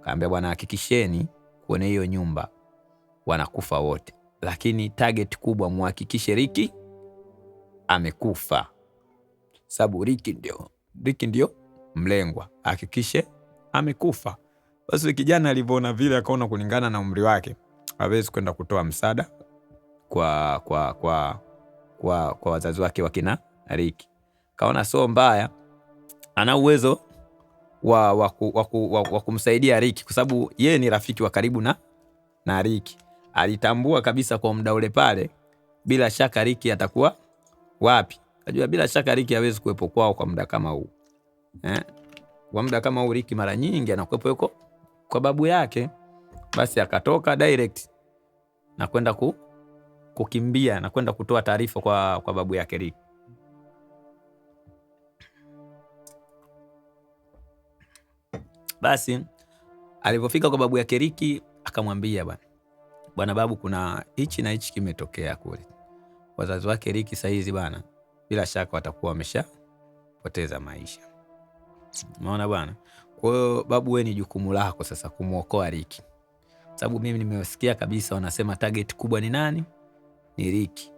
Kaambia bwana, hakikisheni kwenye hiyo nyumba wanakufa wote, lakini target kubwa muhakikishe Ricky amekufa, sababu Ricky ndio mlengwa, hakikishe amekufa. Basi kijana alivyoona vile, akaona kulingana na umri wake hawezi kwenda kutoa msaada kwa wazazi wake wakina Ricky. Kaona sio mbaya, ana uwezo wa kumsaidia Ricky, kwa sababu yeye ni rafiki wa karibu na Ricky. Alitambua kabisa kwa muda ule pale, bila shaka Ricky atakuwa wapi. Najua bila shaka Ricky hawezi kuepo kwao kwa muda kama huu. Kwa muda kama huu Ricky mara nyingi anakuepo yuko kwa babu yake. Basi akatoka direct na kwenda kukimbia na kwenda kutoa taarifa kwa babu yake Ricky. Basi alipofika kwa babu yake Ricky, akamwambia bwana babu, kuna hichi na hichi kimetokea kule. Wazazi wake Ricky saizi bwana, bila shaka watakuwa wameshapoteza maisha. Unaona bwana? Kwa hiyo babu, wewe ni jukumu lako sasa kumuokoa Ricky. Sababu mimi nimesikia kabisa wanasema target kubwa ni nani? Ni Ricky.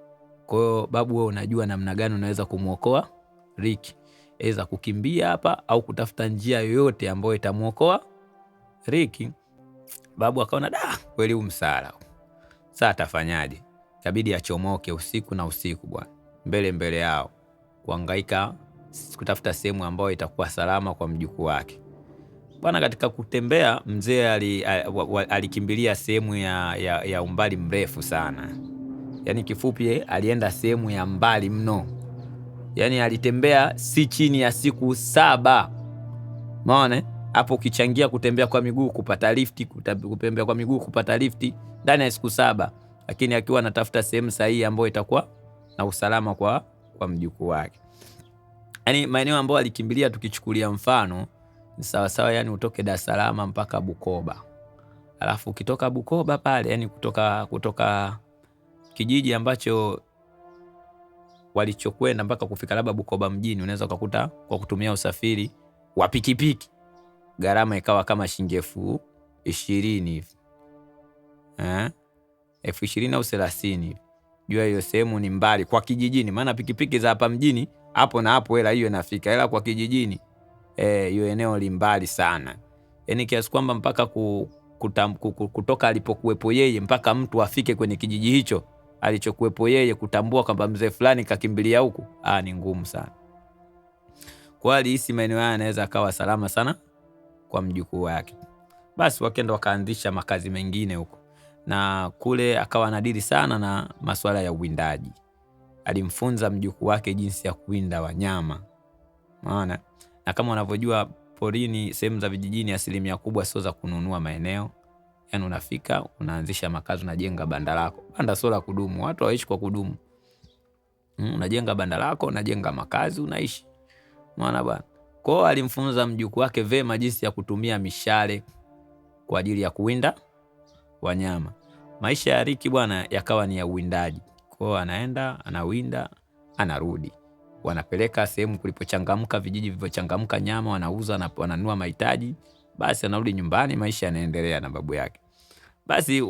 Kwa hiyo babu, wewe unajua namna gani unaweza kumuokoa Ricky. Eza kukimbia hapa au kutafuta njia yoyote ambayo itamuokoa Ricky. Babu akaona kweli umsala. Sasa atafanyaje? Kabidi achomoke usiku na usiku bwana, mbele yao, kuhangaika kutafuta sehemu ambayo itakuwa salama kwa mjukuu wake. Bwana, katika kutembea mzee alikimbilia sehemu ya umbali mrefu sana. Yaani kifupi alienda sehemu ya mbali mno. Yaani alitembea si chini ya siku 7. Umeona? Hapo ukichangia kutembea kwa miguu kupata lifti, kutembea kwa miguu kupata lifti ndani ya siku 7, lakini akiwa anatafuta sehemu sahihi ambayo itakuwa na usalama kwa mjukuu wake. Yaani maeneo ambayo alikimbilia, tukichukulia mfano ni sawa, yani utoke Dar es Salaam mpaka Bukoba. Alafu ukitoka Bukoba pale, yani kutoka kijiji ambacho walichokwenda mpaka kufika labda Bukoba mjini, unaweza ukakuta kwa kutumia usafiri wa pikipiki gharama ikawa kama shilingi 20,000 hivi. 20,000 au 30,000. Jua hiyo sehemu ni mbali kwa kijijini, maana pikipiki za hapa mjini hapo na hapo hela hiyo inafika, hela kwa kijijini hiyo eneo li mbali sana. Yaani kiasi kwamba mpaka kutoka alipokuwepo yeye mpaka mtu afike kwenye kijiji hicho alichokuwepo yeye kutambua kwamba mzee fulani kakimbilia huku, ni ngumu sana. Kwa alihisi maeneo haya anaweza akawa salama sana kwa mjukuu wake. Basi wakaenda wakaanzisha makazi mengine huko, na kule akawa anadili sana na masuala ya uwindaji. Alimfunza mjukuu wake jinsi ya kuwinda wanyama. Maana na kama unavyojua porini, sehemu za vijijini asilimia kubwa sio za kununua maeneo. Yaani unafika unaanzisha makazi, unajenga banda lako. Banda sio la kudumu, watu hawaishi kwa kudumu. Unajenga banda lako, unajenga makazi, unaishi. Unaona bwana? Kwa hiyo alimfunza mjukuu wake vema jinsi ya kutumia mishale kwa ajili ya kuwinda wanyama. Maisha ya Ricky bwana yakawa ni ya uwindaji. Kwa hiyo anaenda, anawinda, anarudi. Wanapeleka sehemu kulipochangamka, vijiji vilivyochangamka nyama, wanauza, wananunua mahitaji. Basi anarudi nyumbani, maisha yanaendelea na babu yake. Basi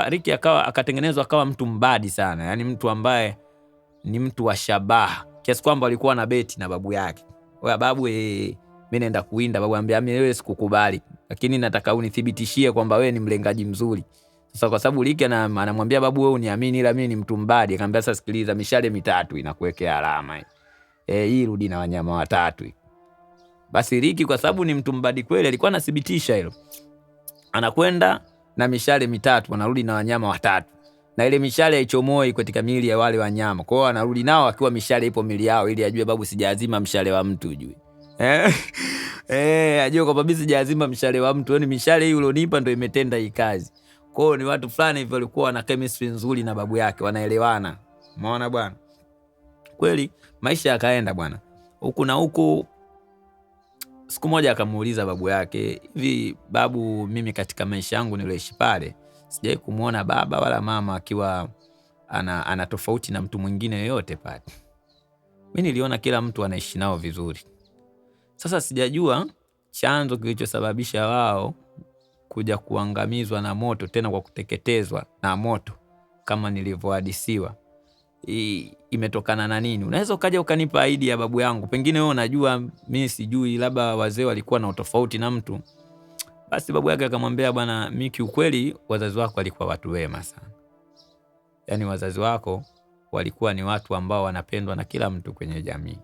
Ricky akatengenezwa akawa mtu mbadi sana. Yaani mtu ambaye ni mtu wa shabaha. Kiasi kwamba alikuwa na beti na babu yake. Wewe babu, mimi naenda kuwinda. Babu anambia, mimi wewe sikukubali, lakini nataka unithibitishie kwamba wewe ni mlengaji mzuri. Sasa kwa sababu Ricky anamwambia babu, wewe uniamini, ila mimi ni mtu mbadi. Akamwambia, sasa sikiliza, mishale 3 inakuwekea alama hii rudi na wanyama 3. Basi Ricky kwa sababu ni mtu mbadi kweli, alikuwa anathibitisha hilo. Anakwenda na mishale 3, anarudi na wanyama 3. Na ile mishale haichomoi katika miili ya wale wanyama. Kwa hiyo anarudi nao akiwa mishale ipo miili yao, ili ajue babu sijaazima mshale wa mtu, ujue. Ajue kwamba mimi sijaazima mshale wa mtu, yaani mishale hii ulionipa ndio imetenda hii kazi. Kwa hiyo ni watu fulani hivyo walikuwa na chemistry nzuri na babu yake, wanaelewana. Umeona bwana? Kweli maisha yakaenda bwana. Huku na huku. Siku moja akamuuliza babu yake, hivi babu, mimi katika maisha yangu nilioishi pale sijai kumuona baba wala mama akiwa ana tofauti na mtu mwingine yoyote pale. Mimi niliona kila mtu anaishi nao vizuri. Sasa sijajua chanzo kilichosababisha wao kuja kuangamizwa na moto, tena kwa kuteketezwa na moto kama nilivyohadisiwa, imetokana na nini? Unaweza ukaja ukanipa idea ya babu yangu, pengine wewe unajua mimi sijui, labda wazee walikuwa na utofauti na mtu. Basi babu yake akamwambia, bwana, mimi kiukweli wazazi wako walikuwa watu wema sana. Yaani wazazi wako walikuwa ni watu ambao wanapendwa na kila mtu kwenye jamii.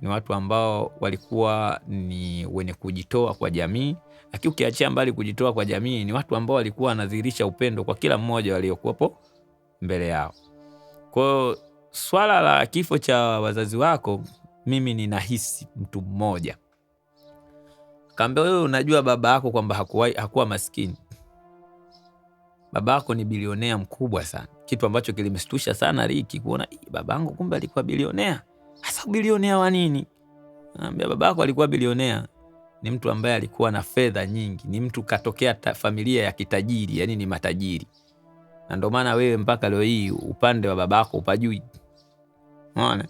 Ni watu ambao walikuwa ni wenye kujitoa kwa jamii, lakini ukiachia mbali kujitoa kwa jamii, ni watu ambao walikuwa wanadhihirisha upendo kwa kila mmoja waliokuwepo mbele yao. Kwa hiyo swala la kifo cha wazazi wako, mimi ninahisi mtu mmoja kaambia, wewe unajua baba yako kwamba hakuwa maskini. Baba yako ni bilionea mkubwa sana, kitu ambacho kilimstusha sana Ricky kuona babangu kumbe alikuwa bilionea. Hasa bilionea wa nini? Anambia baba yako alikuwa bilionea, ni mtu ambaye alikuwa na fedha nyingi, ni mtu katokea familia ya kitajiri, yani ni matajiri. Na ndio maana wewe mpaka leo hii upande wa babako upajui. Unaona?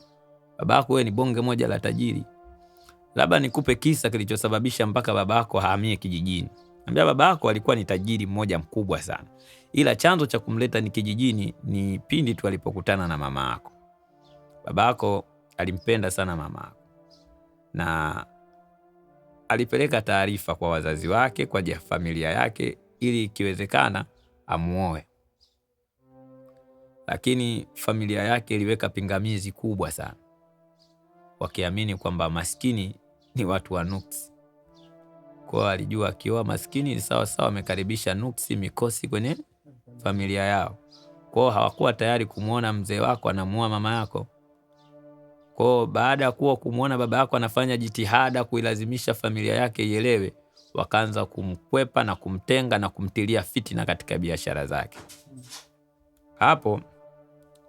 Babako wewe ni bonge moja la tajiri. Labda nikupe kisa kilichosababisha mpaka babako ahamie kijijini. Anambia babako alikuwa ni tajiri mmoja mkubwa sana, ila chanzo cha kumleta ni kijijini ni pindi tu alipokutana na mama yako. Babako alimpenda sana mama yako na alipeleka taarifa kwa wazazi wake, kwa familia yake, ili ikiwezekana amuoe. Lakini familia yake iliweka pingamizi kubwa sana, wakiamini kwamba maskini ni watu wa nuksi. Kwa alijua akiwa maskini ni sawa sawa amekaribisha nuksi, mikosi kwenye familia yao. Kwa hawakuwa tayari kumuona mzee wako anamuoa mama yako. Kwa baada ya kumuona baba yako anafanya jitihada kuilazimisha familia yake ielewe, wakaanza kumkwepa na kumtenga na kumtilia fitina katika biashara zake. Hapo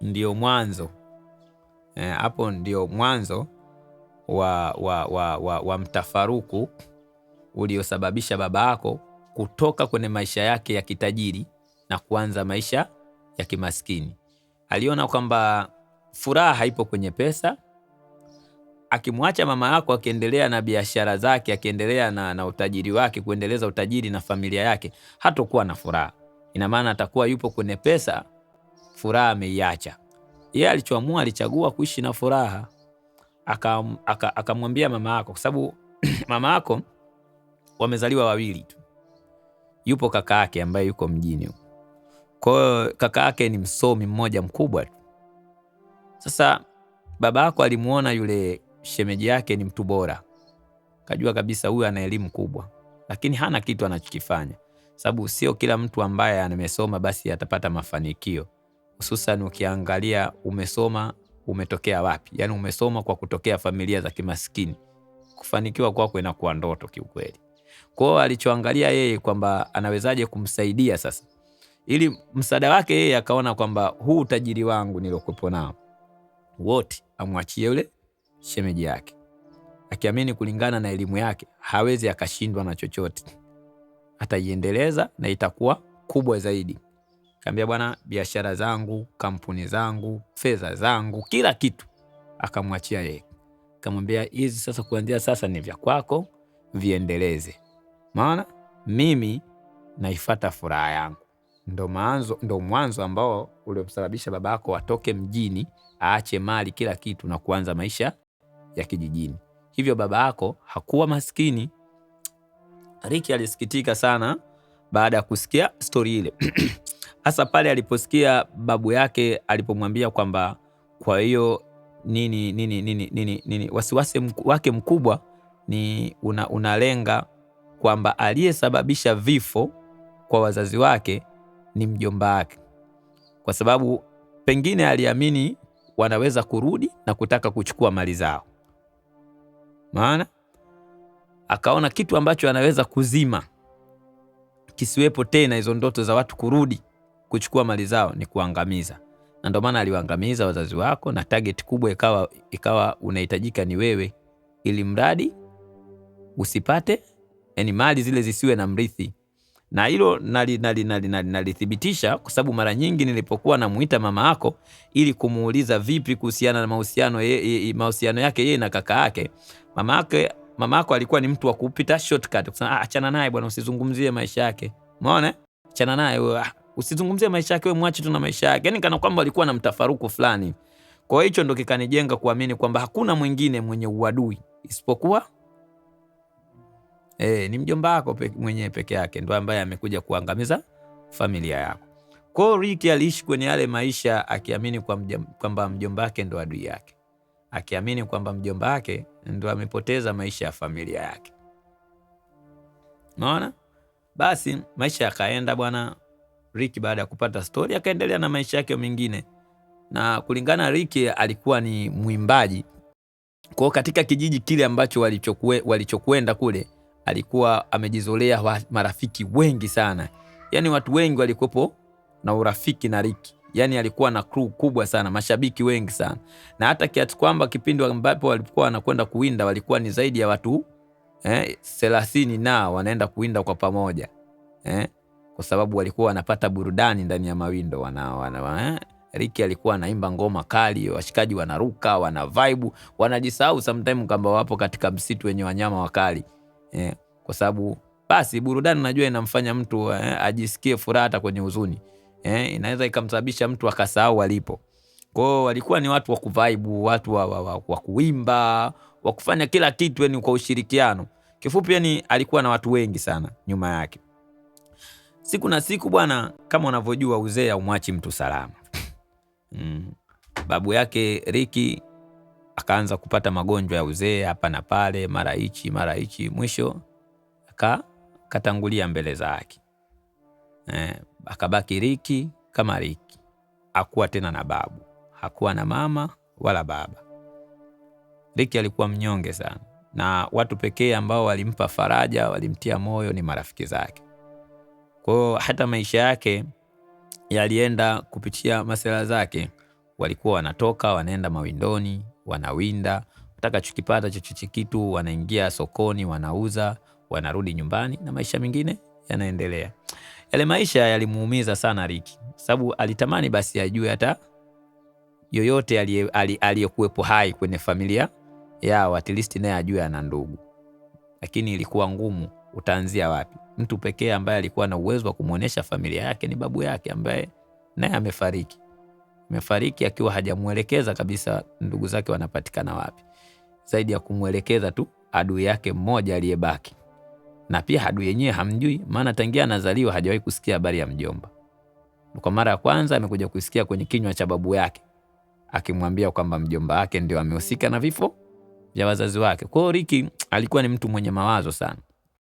ndio mwanzo. Hapo ndio mwanzo wa mtafaruku uliosababisha baba yako kutoka kwenye maisha yake ya kitajiri na kuanza maisha ya kimaskini. Aliona kwamba furaha haipo kwenye pesa. Akimwacha mama yako akiendelea na biashara zake, akiendelea na utajiri wake, kuendeleza utajiri na familia yake, hatakuwa na furaha. Ina maana atakuwa yupo kwenye pesa, furaha ameiacha. Yeye alichoamua, alichagua kuishi na furaha. Akamwambia mama yako, kwa sababu mama yako wamezaliwa wawili tu. Yupo kaka yake ambaye yuko mjini. Kwa hiyo kaka yake ni msomi mmoja mkubwa tu. Sasa baba yako alimuona yule shemeji yake ni mtu bora. Kajua kabisa huyu ana elimu kubwa, lakini hana kitu anachokifanya. Sababu sio kila mtu ambaye amesoma basi atapata mafanikio. Hususan ukiangalia umesoma umetokea wapi? Yaani umesoma kwa kutokea familia za kimaskini. Kufanikiwa kwako inakuwa ndoto kiukweli. Kwa hiyo alichoangalia yeye kwamba anawezaje kumsaidia sasa, ili msaada wake yeye akaona kwamba huu utajiri wangu nilokuwa nao wote amwachie yule shemeji yake, akiamini kulingana na elimu yake hawezi akashindwa na chochote, ataiendeleza na itakuwa kubwa zaidi. Kaambia bwana, biashara zangu, kampuni zangu, fedha zangu, kila kitu akamwachia yeye. Kamwambia hizi sasa, kuanzia sasa ni vya kwako, viendeleze. Maana mimi naifuata furaha yangu. Ndo mwanzo ambao uliomsababisha babako atoke mjini, aache mali kila kitu na kuanza maisha ya kijijini. Hivyo babako hakuwa maskini. Ricky alisikitika sana baada ya kusikia story ile. Hasa pale aliposikia babu yake alipomwambia kwamba kwa hiyo nini wasiwasi wake mkubwa ni unalenga kwamba aliyesababisha vifo kwa wazazi wake ni mjomba wake, kwa sababu pengine aliamini wanaweza kurudi na kutaka kuchukua mali zao. Maana akaona kitu ambacho anaweza kuzima kisiwepo tena hizo ndoto za watu kurudi kuchukua mali zao ni kuangamiza. Na ndio maana aliwaangamiza wazazi wako, na target kubwa ikawa unahitajika ni wewe, ili mradi usipate, yani mali zile zisiwe na mrithi. Na hilo nalithibitisha kwa sababu mara nyingi nilipokuwa namuita mama yako ili kumuuliza vipi kuhusiana na mahusiano yake yeye na kaka yake, mama yake mama yako alikuwa ni mtu wa kupita shortcut, kusema achana naye bwana, usizungumzie maisha yake. Umeona? Achana naye wewe, usizungumzie maisha yake wewe, mwache tu na maisha yake. Yani kana kwamba alikuwa na mtafaruku fulani. Kwa hiyo hicho ndo kikanijenga kuamini kwamba hakuna mwingine mwenye uadui isipokuwa ni mjomba wako mwenyewe peke yake ndo ambaye amekuja kuangamiza familia yako. Kwa hiyo Rick aliishi kwenye yale maisha akiamini kwamba mjomba wake ndo adui yake, akiamini kwamba mjomba wake ndo amepoteza maisha ya familia yake. Unaona? Basi maisha yakaenda bwana. Rick baada ya kupata story akaendelea na maisha yake mengine, na kulingana Rick alikuwa ni mwimbaji. Kwa katika kijiji kile ambacho walichokwenda kule, alikuwa amejizolea marafiki wengi sana. Yani watu wengi walikuwepo na urafiki na Rick. Yani alikuwa na crew kubwa sana, mashabiki wengi sana. Na hata kiasi kwamba kipindi ambapo walikuwa wanakwenda kuwinda walikuwa ni zaidi ya watu 30 na wanaenda kuwinda kwa pamoja. Kwa sababu walikuwa wanapata burudani ndani ya mawindo. Rick alikuwa anaimba ngoma kali, washikaji wanaruka, wana vibe, wanajisahau sometimes kama wapo katika msitu wenye wanyama wakali. Kwa sababu basi burudani najua inamfanya mtu ajisikie furaha hata kwenye huzuni. Inaweza ikamsababisha mtu akasahau alipo. Kwa hiyo walikuwa ni watu wa kuvibe, watu wa kuimba, wa kufanya kila kitu yani kwa ushirikiano. Kifupi yani alikuwa na watu wengi sana nyuma yake. Siku na siku bwana, kama unavyojua uzee haumwachi mtu salama. Babu yake Rick akaanza kupata magonjwa ya uzee hapa na pale, mara hichi, mwisho akatangulia mbele zake. Akabaki Rick kama Rick. Hakuwa tena na babu, hakuwa na mama wala baba. Rick alikuwa mnyonge sana, na watu pekee ambao walimpa faraja, walimtia moyo ni marafiki zake. Kwa hiyo hata maisha yake yalienda kupitia masela zake. Walikuwa wanatoka wanaenda mawindoni, wanawinda, watakachokipata chochote kitu wanaingia sokoni, wanauza, wanarudi nyumbani na maisha mengine yanaendelea. Yale maisha yalimuumiza sana Rick, sababu alitamani basi ajue hata yoyote aliyekuwepo hai kwenye familia yao, at least naye ajue ana ndugu. Lakini ilikuwa ngumu, utaanzia wapi? Mtu pekee ambaye alikuwa na uwezo wa kumuonesha familia yake ni babu yake ambaye naye amefariki. Amefariki akiwa hajamuelekeza kabisa ndugu zake wanapatikana wapi. Zaidi ya kumuelekeza tu adui yake mmoja aliyebaki. Na pia adui yenyewe hamjui, maana tangia anazaliwa hajawahi kusikia habari ya mjomba. Kwa mara ya kwanza amekuja kusikia kwenye kinywa cha babu yake akimwambia kwamba mjomba wake ndio amehusika na vifo vya wazazi wake. Kwa hiyo Rick alikuwa ni mtu mwenye mawazo sana.